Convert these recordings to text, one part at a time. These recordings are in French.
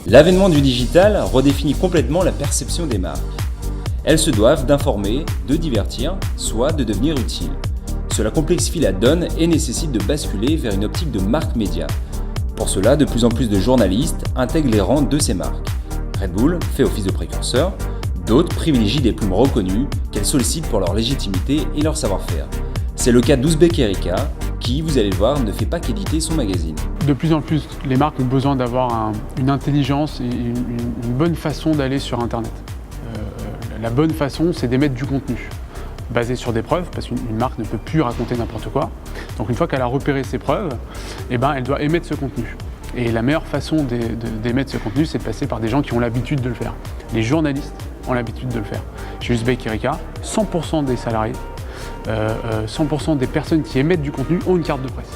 L'avènement du digital redéfinit complètement la perception des marques. Elles se doivent d'informer, de divertir, soit de devenir utiles. Cela complexifie la donne et nécessite de basculer vers une optique de marque média. Pour cela, de plus en plus de journalistes intègrent les rangs de ces marques. Red Bull fait office de précurseur, d'autres privilégient des plumes reconnues qu'elles sollicitent pour leur légitimité et leur savoir-faire. C'est le cas d'Ouzbek Erika, qui, vous allez le voir, ne fait pas qu'éditer son magazine. De plus en plus, les marques ont besoin d'avoir une intelligence et une bonne façon d'aller sur Internet. La bonne façon, c'est d'émettre du contenu basé sur des preuves, parce qu'une marque ne peut plus raconter n'importe quoi. Donc une fois qu'elle a repéré ses preuves, elle doit émettre ce contenu. Et la meilleure façon d'émettre ce contenu, c'est de passer par des gens qui ont l'habitude de le faire. Les journalistes ont l'habitude de le faire. Chez Ouzbek Erika, 100% des salariés, 100% des personnes qui émettent du contenu ont une carte de presse.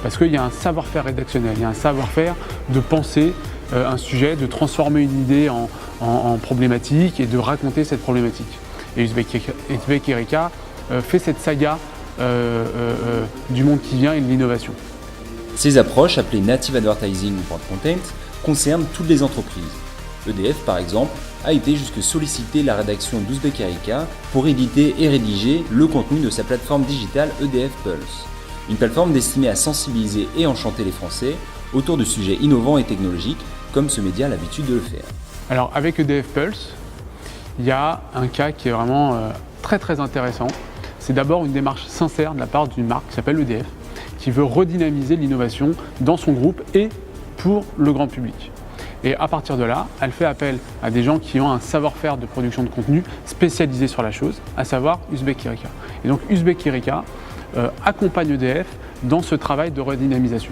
Parce qu'il y a un savoir-faire rédactionnel, il y a un savoir-faire de penser un sujet, de transformer une idée en problématique et de raconter cette problématique. Et Ouzbek Erika fait cette saga du monde qui vient et de l'innovation. Ces approches, appelées Native Advertising ou Brand Content, concernent toutes les entreprises. EDF, par exemple, a été jusque solliciter la rédaction d'Ouzbek Erika pour éditer et rédiger le contenu de sa plateforme digitale EDF Pulse. Une plateforme destinée à sensibiliser et enchanter les Français autour de sujets innovants et technologiques, comme ce média a l'habitude de le faire. Alors avec EDF Pulse, il y a un cas qui est vraiment très intéressant. C'est d'abord une démarche sincère de la part d'une marque qui s'appelle EDF, qui veut redynamiser l'innovation dans son groupe et pour le grand public. Et à partir de là, elle fait appel à des gens qui ont un savoir-faire de production de contenu spécialisé sur la chose, à savoir Ouzbek Erika. Et donc Ouzbek Erika accompagne EDF dans ce travail de redynamisation.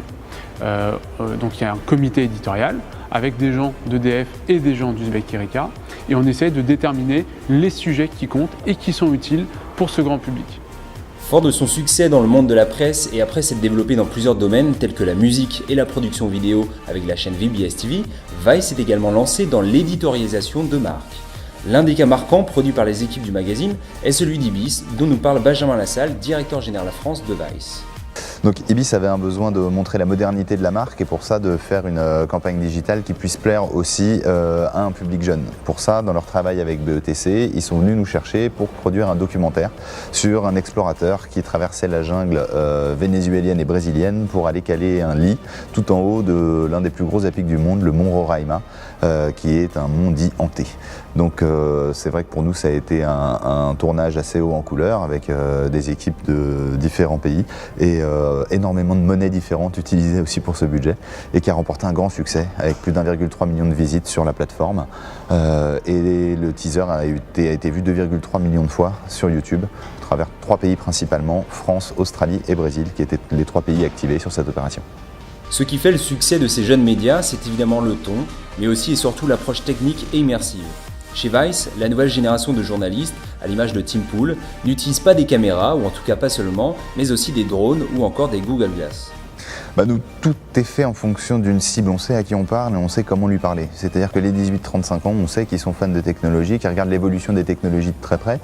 Donc il y a un comité éditorial avec des gens d'EDF et des gens d'Ouzbek Erika et on essaie de déterminer les sujets qui comptent et qui sont utiles pour ce grand public. Fort de son succès dans le monde de la presse et après s'être développé dans plusieurs domaines tels que la musique et la production vidéo avec la chaîne VBS TV, Vice est également lancé dans l'éditorialisation de marques. L'un des cas marquants produits par les équipes du magazine est celui d'Ibis, dont nous parle Benjamin Lassalle, directeur général France de Vice. Donc Ibis avait un besoin de montrer la modernité de la marque et pour ça de faire une campagne digitale qui puisse plaire aussi à un public jeune. Pour ça, dans leur travail avec BETC, ils sont venus nous chercher pour produire un documentaire sur un explorateur qui traversait la jungle vénézuélienne et brésilienne pour aller caler un lit tout en haut de l'un des plus gros à pics du monde, le mont Roraima, qui est un mont dit hanté. Donc c'est vrai que pour nous ça a été un tournage assez haut en couleur avec des équipes de différents pays et énormément de monnaies différentes utilisées aussi pour ce budget et qui a remporté un grand succès avec plus d'1,3 million de visites sur la plateforme et le teaser a été vu 2,3 millions de fois sur YouTube à travers 3 pays principalement, France, Australie et Brésil qui étaient les 3 pays activés sur cette opération. Ce qui fait le succès de ces jeunes médias, c'est évidemment le ton, mais aussi et surtout l'approche technique et immersive. Chez Vice, la nouvelle génération de journalistes, à l'image de Tim Pool, n'utilise pas des caméras, ou en tout cas pas seulement, mais aussi des drones ou encore des Google Glass. Nous, tout est fait en fonction d'une cible, on sait à qui on parle et on sait comment lui parler. C'est-à-dire que les 18-35 ans, on sait qu'ils sont fans de technologie, qui regardent l'évolution des technologies de très près,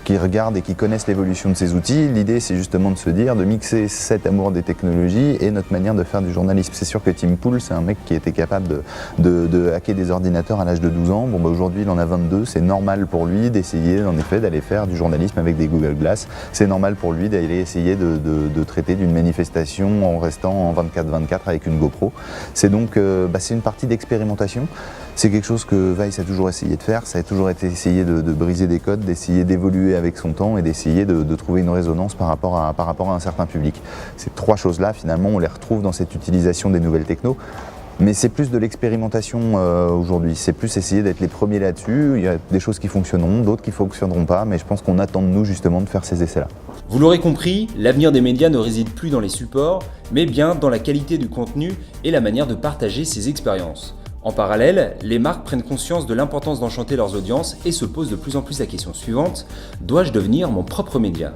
qui regardent et qui connaissent l'évolution de ces outils. L'idée, c'est justement de se dire, de mixer cet amour des technologies et notre manière de faire du journalisme. C'est sûr que Tim Pool, c'est un mec qui était capable de hacker des ordinateurs à l'âge de 12 ans. Aujourd'hui, il en a 22. C'est normal pour lui d'essayer, en effet, d'aller faire du journalisme avec des Google Glass. C'est normal pour lui d'aller essayer de traiter d'une manifestation en restant en 24-24 avec une GoPro. C'est donc c'est une partie d'expérimentation. C'est quelque chose que Vice a toujours essayé de faire. Ça a toujours été essayer de briser des codes, d'essayer d'évoluer avec son temps et d'essayer de trouver une résonance par rapport à un certain public. Ces 3 choses-là, finalement, on les retrouve dans cette utilisation des nouvelles technos. Mais c'est plus de l'expérimentation aujourd'hui, c'est plus essayer d'être les premiers là-dessus. Il y a des choses qui fonctionneront, d'autres qui ne fonctionneront pas, mais je pense qu'on attend de nous justement de faire ces essais-là. Vous l'aurez compris, l'avenir des médias ne réside plus dans les supports, mais bien dans la qualité du contenu et la manière de partager ces expériences. En parallèle, les marques prennent conscience de l'importance d'enchanter leurs audiences et se posent de plus en plus la question suivante: dois-je devenir mon propre média ?